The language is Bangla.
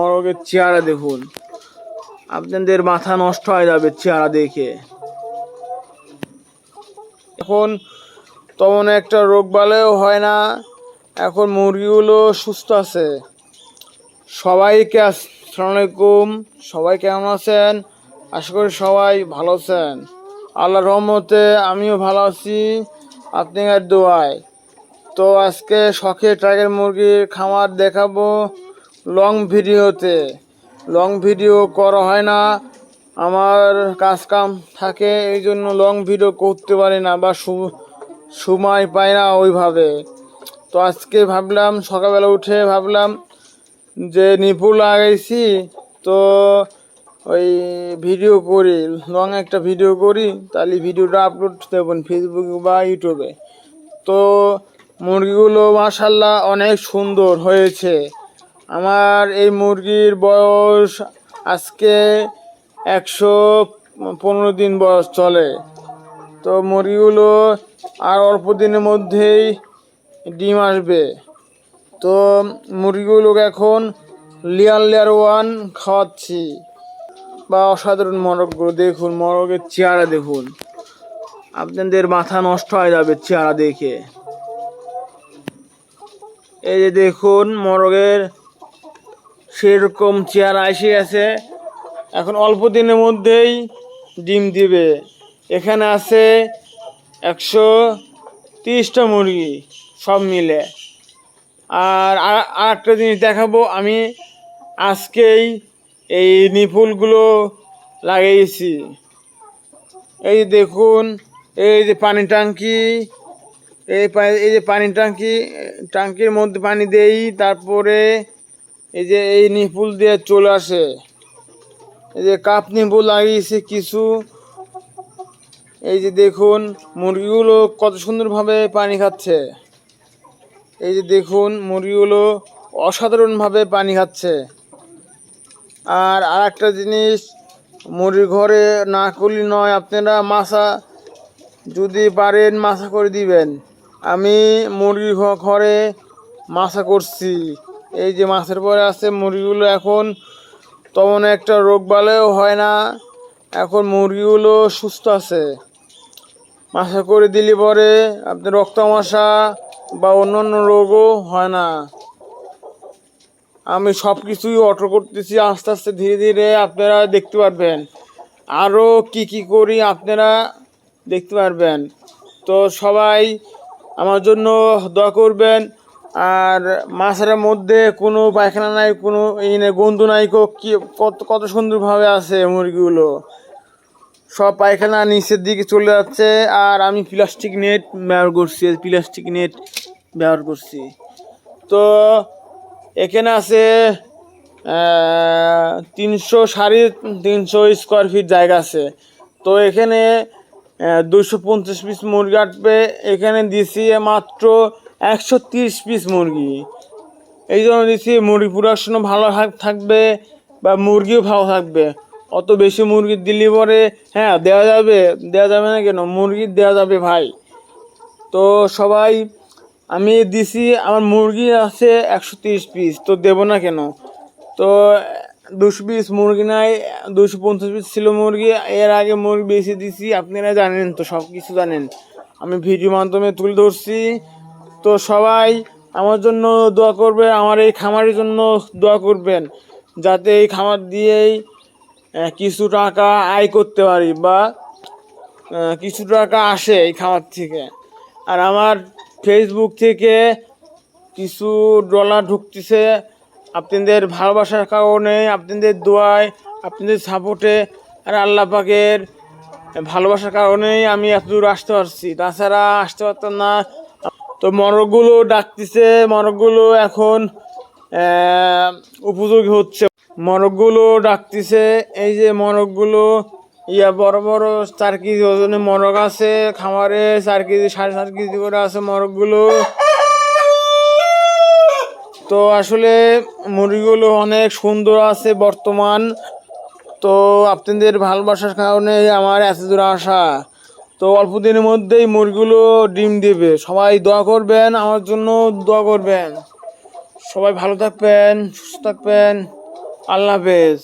মোরগের চেহারা দেখুন, আপনাদের মাথা নষ্ট হয়ে যাবে চেহারা দেখে। এখন তেমন একটা রোগ বালাইও হয় না, এখন মুরগিগুলো সুস্থ আছে। সবাইকে আসসালামু আলাইকুম, সবাই কেমন আছেন? আশা করি সবাই ভালো আছেন। আল্লাহর রহমতে আমিও ভালো আছি, আপনাদের দোয়ায়। তো আজকে শখে টাইগার মুরগির খামার দেখাবো লং ভিডিওতে। লং ভিডিও করা হয় না, আমার কাজ কাম থাকে, এই জন্য লং ভিডিও করতে পারি না বা সময় পাই না ওইভাবে। তো আজকে ভাবলাম, সকালবেলা উঠে ভাবলাম যে নিপুল লাগাইছি, তো ওই ভিডিও করি, লং একটা ভিডিও করি, তাহলে ভিডিওটা আপলোড দেবেন ফেসবুকে বা ইউটিউবে। তো মুরগিগুলো মাশাআল্লাহ অনেক সুন্দর হয়েছে। আমার এই মুরগির বয়স আজকে 115 দিন বয়স চলে। তো মুরগিগুলো আর অল্প দিনের মধ্যেই ডিম আসবে। তো মুরগিগুলোকে এখন লেয়ার 1 খাওয়াচ্ছি। বা অসাধারণ মোরগগুলো দেখুন, মোরগের চেহারা দেখুন, আপনাদের মাথা নষ্ট হয়ে যাবে চেহারা দেখে। এই যে দেখুন, মোরগের সেরকম চেহারা এসে গেছে, এখন অল্প দিনের মধ্যেই ডিম দিবে। এখানে আছে 130টা মুরগি সব মিলে। আর একটা জিনিস দেখাবো, আমি আজকেই এই নিপুলগুলো লাগিয়েছি। এই দেখুন, এই যে পানি ট্যাঙ্কি, এই যে পানি ট্যাঙ্কির মধ্যে পানি দেই, তারপরে এই যে এই নিপুল দিয়ে চলে আসে। এই যে কাপ নিপুল লাগিয়েছি কিছু। এই যে দেখুন মুরগিগুলো কত সুন্দরভাবে পানি খাচ্ছে। এই যে দেখুন মুরগিগুলো অসাধারণভাবে পানি খাচ্ছে। আর একটা জিনিস, মুরগির ঘরে না করলে নয়, আপনারা মাছা যদি পারেন মাছা করে দিবেন। আমি মুরগির ঘরে মাছা করছি। এই যে মাছের পরে আছে মুরগিগুলো, এখন তেমন একটা রোগ বালাইও হয় না, এখন মুরগিগুলো সুস্থ আছে। মাছা করে দিলে পরে আপনার রক্তমাশা বা অন্যান্য রোগও হয় না। আমি সব কিছুই অর্ডার করতেছি, আস্তে আস্তে ধীরে ধীরে আপনারা দেখতে পারবেন। আরও কি করি আপনারা দেখতে পারবেন। তো সবাই আমার জন্য দোয়া করবেন। আর মাছের মধ্যে কোনো পায়খানা নাই, কোনো গন্ধ নাই, কত সুন্দরভাবে আছে মুরগিগুলো। সব পায়খানা নিচের দিকে চলে যাচ্ছে। আর আমি প্লাস্টিক নেট ব্যবহার করছি। তো এখানে আছে 300 স্কোয়ার ফিট জায়গা আছে। তো এখানে 250 পিস মুরগি আটবে। এখানে দিছি মাত্র 130 পিস মুরগি। এই জন্য দিচ্ছি মুরগি প্রোডাকশনও ভালো থাকবে বা মুরগিও ভালো থাকবে। অত বেশি মুরগি দিলে পরে হ্যাঁ দেওয়া যাবে না কেন, মুরগি দেওয়া যাবে ভাই। তো সবাই আমি দিছি, আমার মুরগি আছে 130 পিস, তো দেবো না কেন। তো 200 পিস মুরগি নাই, 250 পিস ছিল মুরগি। এর আগে মুরগি বেশি দিছি, আপনারা জানেন, তো সব কিছু জানেন, আমি ভিডিও মাধ্যমে তুলে ধরছি। তো সবাই আমার জন্য দোয়া করবে, আমার এই খামারের জন্য দোয়া করবেন, যাতে এই খামার দিয়েই কিছু টাকা আয় করতে পারি বা কিছু টাকা আসে এই খামার থেকে। আর আমার ফেসবুক থেকে কিছু ডলার ঢুকতেছে আপনাদের ভালোবাসার কারণে, আপনাদের দোয়ায়, আপনাদের সাপোর্টে, আর আল্লাহ পাকের ভালোবাসার কারণেই আমি এতদূর আসতে পারছি, তাছাড়া আসতে পারতাম না। তো মোরগগুলো ডাকতেছে, মোরগগুলো এখন উপযোগী হচ্ছে। মোরগগুলো ডাকতেছে, এই যে মোরগগুলো বড় বড় 4 কেজি ওজনের মোরগ আছে খামারে, 4 কেজি 4.5 কেজি করে আছে মোরগগুলো। তো আসলে মুরগিগুলো অনেক সুন্দর আছে বর্তমান। তো আপনাদের ভালোবাসার কারণে আমার এত দূর আসা। তো অল্প দিনের মধ্যেই মুরগিগুলো ডিম দেবে। সবাই দোয়া করবেন, আমার জন্য দোয়া করবেন। সবাই ভালো থাকবেন, সুস্থ থাকবেন। আল্লাহ হাফেজ।